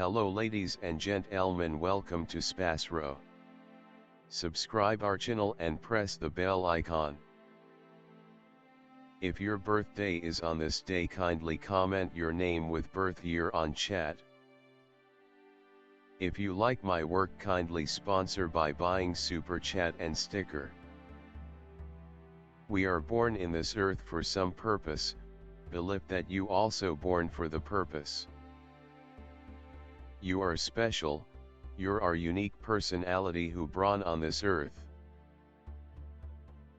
Hello ladies and gentlemen, welcome to SPASRO. Subscribe our channel and press the bell icon. If your birthday is on this day, kindly comment your name with birth year on chat. If you like my work, kindly sponsor by buying super chat and sticker. We are born in this earth for some purpose, believe that you also born for the purpose. You are special, you're our unique personality who born on this earth.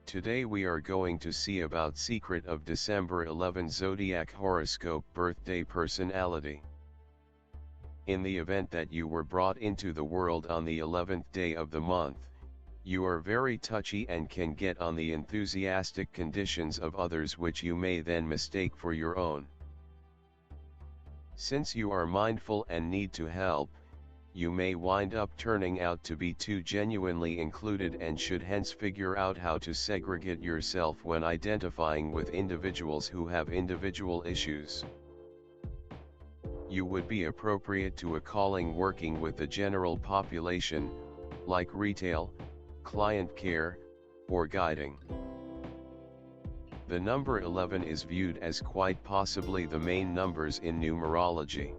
Today we are going to see about secret of December 11 Zodiac horoscope birthday personality. In the event that you were brought into the world on the 11th day of the month, you are very touchy and can get on the enthusiastic conditions of others, which you may then mistake for your own. Since you are mindful and need to help, you may wind up turning out to be too genuinely included and should hence figure out how to segregate yourself when identifying with individuals who have individual issues. You would be appropriate to a calling working with the general population, like retail, client care, or guiding. The number 11 is viewed as quite possibly the main numbers in numerology.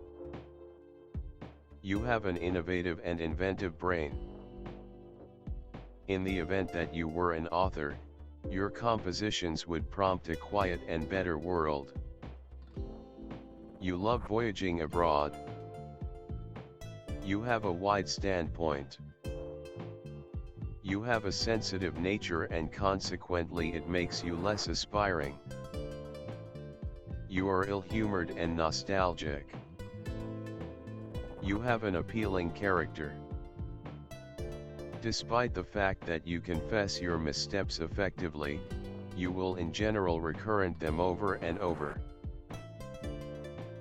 You have an innovative and inventive brain. In the event that you were an author, your compositions would prompt a quiet and better world. You love voyaging abroad. You have a wide standpoint. You have a sensitive nature and consequently it makes you less aspiring. You are ill-humored and nostalgic. You have an appealing character. Despite the fact that you confess your missteps effectively, you will in general recurrent them over and over.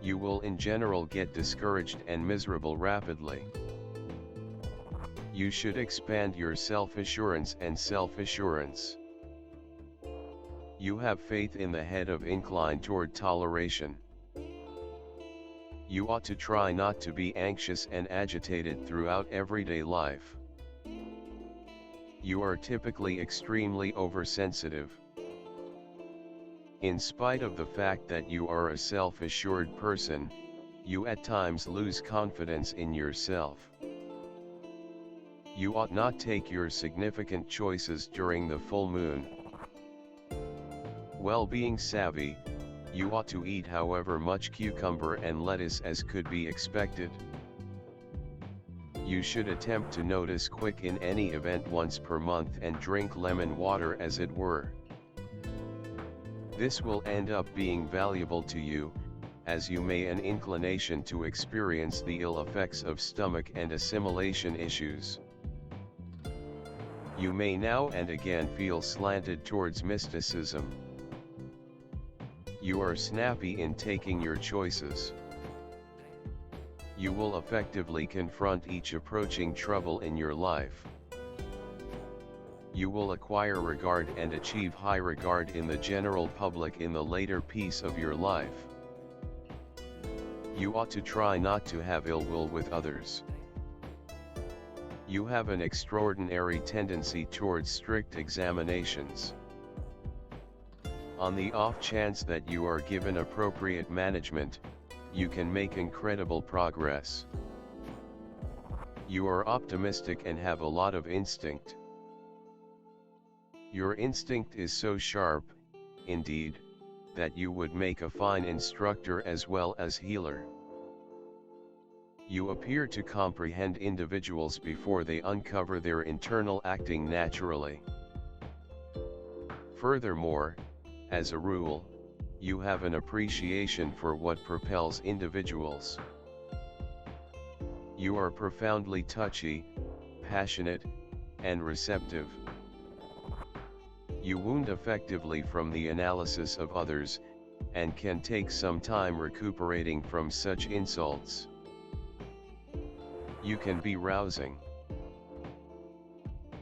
You will in general get discouraged and miserable rapidly. You should expand your self-assurance and self-assurance. You have faith in the head of inclined toward toleration. You ought to try not to be anxious and agitated throughout everyday life. You are typically extremely oversensitive. In spite of the fact that you are a self-assured person, you at times lose confidence in yourself. You ought not take your significant choices during the full moon. Well-being savvy, you ought to eat however much cucumber and lettuce as could be expected. You should attempt to notice quick in any event once per month and drink lemon water as it were. This will end up being valuable to you, as you may an inclination to experience the ill effects of stomach and assimilation issues. You may now and again feel slanted towards mysticism. You are snappy in taking your choices. You will effectively confront each approaching trouble in your life. You will acquire regard and achieve high regard in the general public in the later piece of your life. You ought to try not to have ill will with others. You have an extraordinary tendency towards strict examinations. On the off chance that you are given appropriate management, you can make incredible progress. You are optimistic and have a lot of instinct. Your instinct is so sharp, indeed, that you would make a fine instructor as well as healer. You appear to comprehend individuals before they uncover their internal acting naturally. Furthermore, as a rule, you have an appreciation for what propels individuals. You are profoundly touchy, passionate, and receptive. You wound effectively from the analysis of others, and can take some time recuperating from such insults. You can be rousing.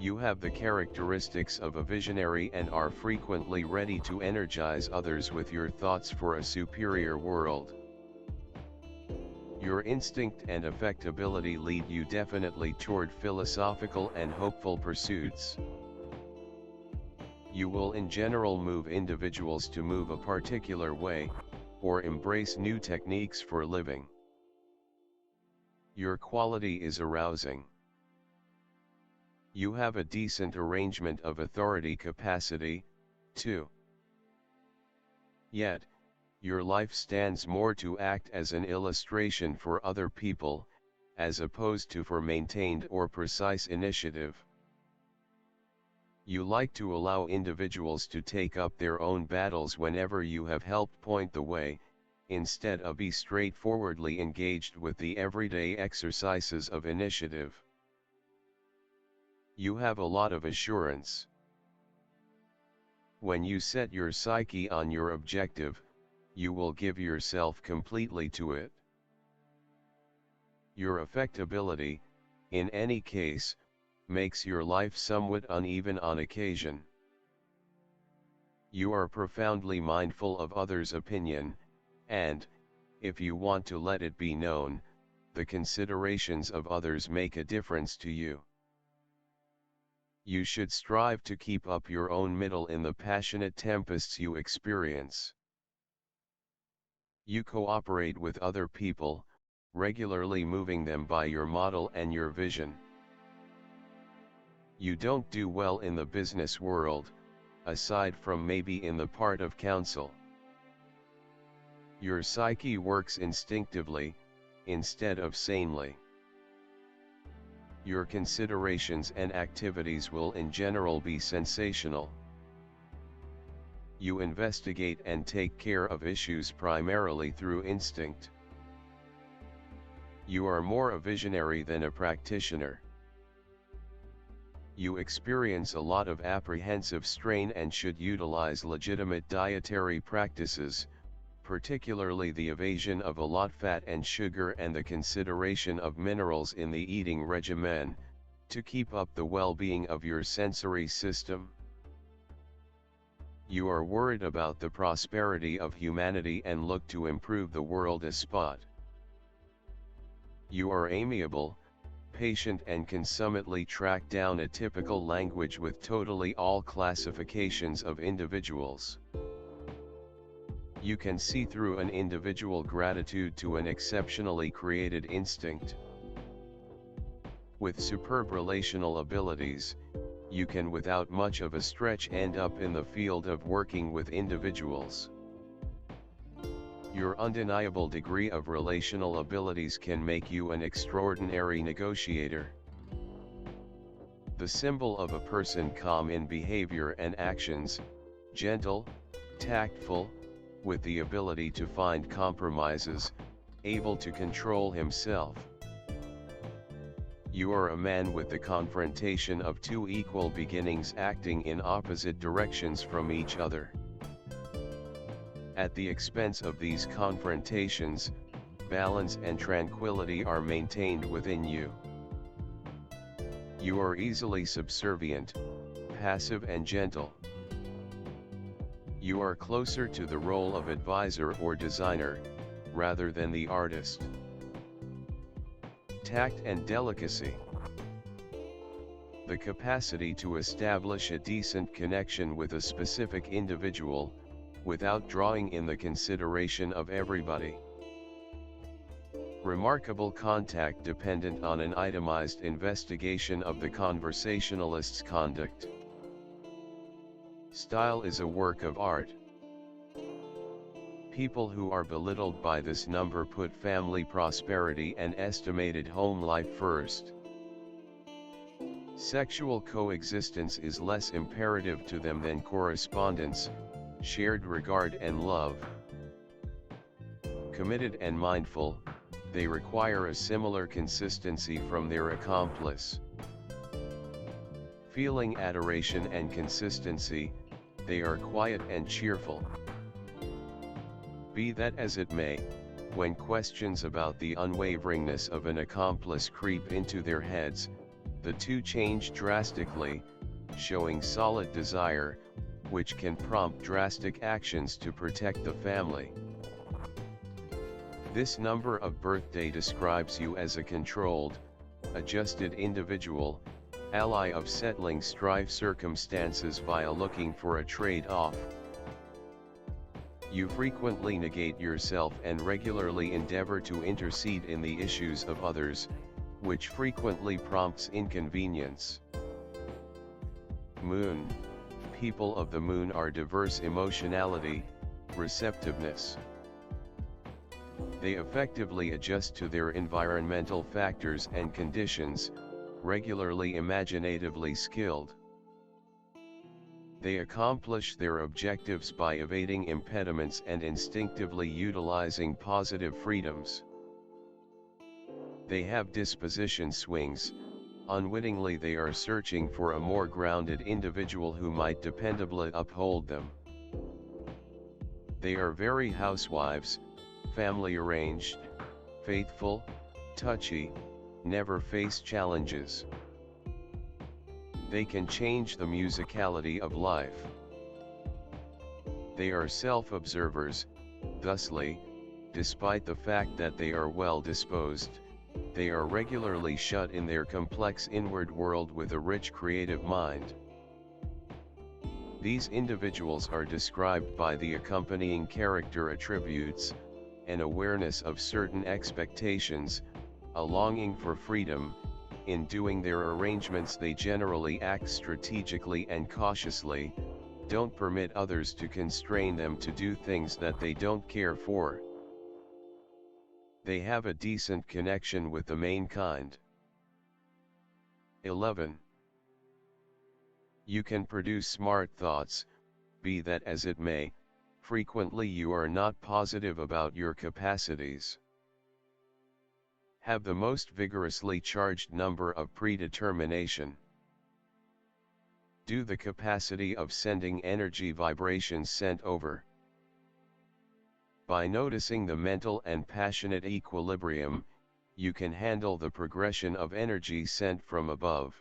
You have the characteristics of a visionary and are frequently ready to energize others with your thoughts for a superior world. Your instinct and affectability lead you definitely toward philosophical and hopeful pursuits. You will in general move individuals to move a particular way, or embrace new techniques for living. Your quality is arousing. You have a decent arrangement of authority capacity, too. Yet, your life stands more to act as an illustration for other people, as opposed to for maintained or precise initiative. You like to allow individuals to take up their own battles whenever you have helped point the way, instead of be straightforwardly engaged with the everyday exercises of initiative. You have a lot of assurance. When you set your psyche on your objective, you will give yourself completely to it. Your affectability, in any case, makes your life somewhat uneven on occasion. You are profoundly mindful of others' opinion, and, if you want to let it be known, the considerations of others make a difference to you. You should strive to keep up your own middle in the passionate tempests you experience. You cooperate with other people, regularly moving them by your model and your vision. You don't do well in the business world, aside from maybe in the part of counsel. Your psyche works instinctively, instead of sanely. Your considerations and activities will in general be sensational. You investigate and take care of issues primarily through instinct. You are more a visionary than a practitioner. You experience a lot of apprehensive strain and should utilize legitimate dietary practices, particularly the evasion of a lot fat and sugar and the consideration of minerals in the eating regimen, to keep up the well-being of your sensory system. You are worried about the prosperity of humanity and look to improve the world a spot. You are amiable, patient and consummately track down a typical language with totally all classifications of individuals. You can see through an individual gratitude to an exceptionally created instinct. With superb relational abilities, you can without much of a stretch end up in the field of working with individuals. Your undeniable degree of relational abilities can make you an extraordinary negotiator. The symbol of a person calm in behavior and actions, gentle, tactful, with the ability to find compromises, able to control himself. You are a man with the confrontation of two equal beginnings acting in opposite directions from each other. At the expense of these confrontations, balance and tranquility are maintained within you. You are easily subservient, passive and gentle. You are closer to the role of advisor or designer, rather than the artist. Tact and delicacy. The capacity to establish a decent connection with a specific individual, without drawing in the consideration of everybody. Remarkable contact dependent on an itemized investigation of the conversationalist's conduct. Style is a work of art. People who are belittled by this number put family prosperity and estimated home life first. Sexual coexistence is less imperative to them than correspondence, shared regard and love. Committed and mindful, they require a similar consistency from their accomplice. Feeling adoration and consistency, they are quiet and cheerful. Be that as it may, when questions about the unwaveringness of an accomplice creep into their heads, the two change drastically, showing solid desire, which can prompt drastic actions to protect the family. This number of birthday describes you as a controlled, adjusted individual, ally of settling strife circumstances via looking for a trade-off. You frequently negate yourself and regularly endeavor to intercede in the issues of others, which frequently prompts inconvenience. Moon. People of the moon are diverse emotionality, receptiveness. They effectively adjust to their environmental factors and conditions, regularly imaginatively skilled. They accomplish their objectives by evading impediments and instinctively utilizing positive freedoms. They have disposition swings. Unwittingly they are searching for a more grounded individual who might dependably uphold them. They are very housewives, family arranged, faithful, touchy, never face challenges. They can change the musicality of life. They are self-observers, thusly, despite the fact that they are well-disposed, they are regularly shut in their complex inward world with a rich creative mind. These individuals are described by the accompanying character attributes: an awareness of certain expectations, a longing for freedom. In doing their arrangements they generally act strategically and cautiously, don't permit others to constrain them to do things that they don't care for. They have a decent connection with the mankind. 11. You can produce smart thoughts, be that as it may, frequently you are not positive about your capacities. Have the most vigorously charged number of predetermination. Do the capacity of sending energy vibrations sent over. By noticing the mental and passionate equilibrium, you can handle the progression of energy sent from above.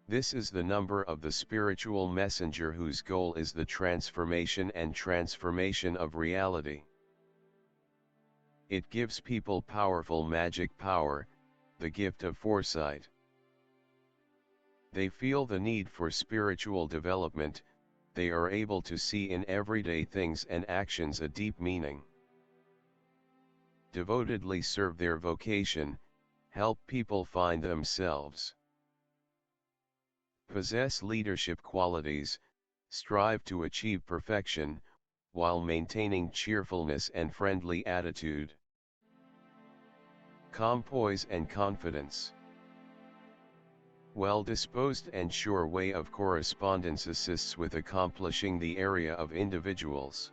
This is the number of the spiritual messenger whose goal is the transformation and transformation of reality. It gives people powerful magic power, the gift of foresight. They feel the need for spiritual development. They are able to see in everyday things and actions a deep meaning. Devotedly serve their vocation, help people find themselves. Possess leadership qualities, strive to achieve perfection, while maintaining cheerfulness and friendly attitude. Calm poise and confidence. Well-disposed and sure way of correspondence assists with accomplishing the area of individuals.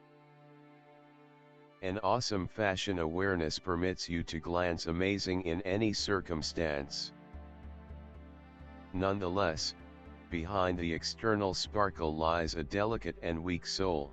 An awesome fashion awareness permits you to glance amazing in any circumstance. Nonetheless, behind the external sparkle lies a delicate and weak soul.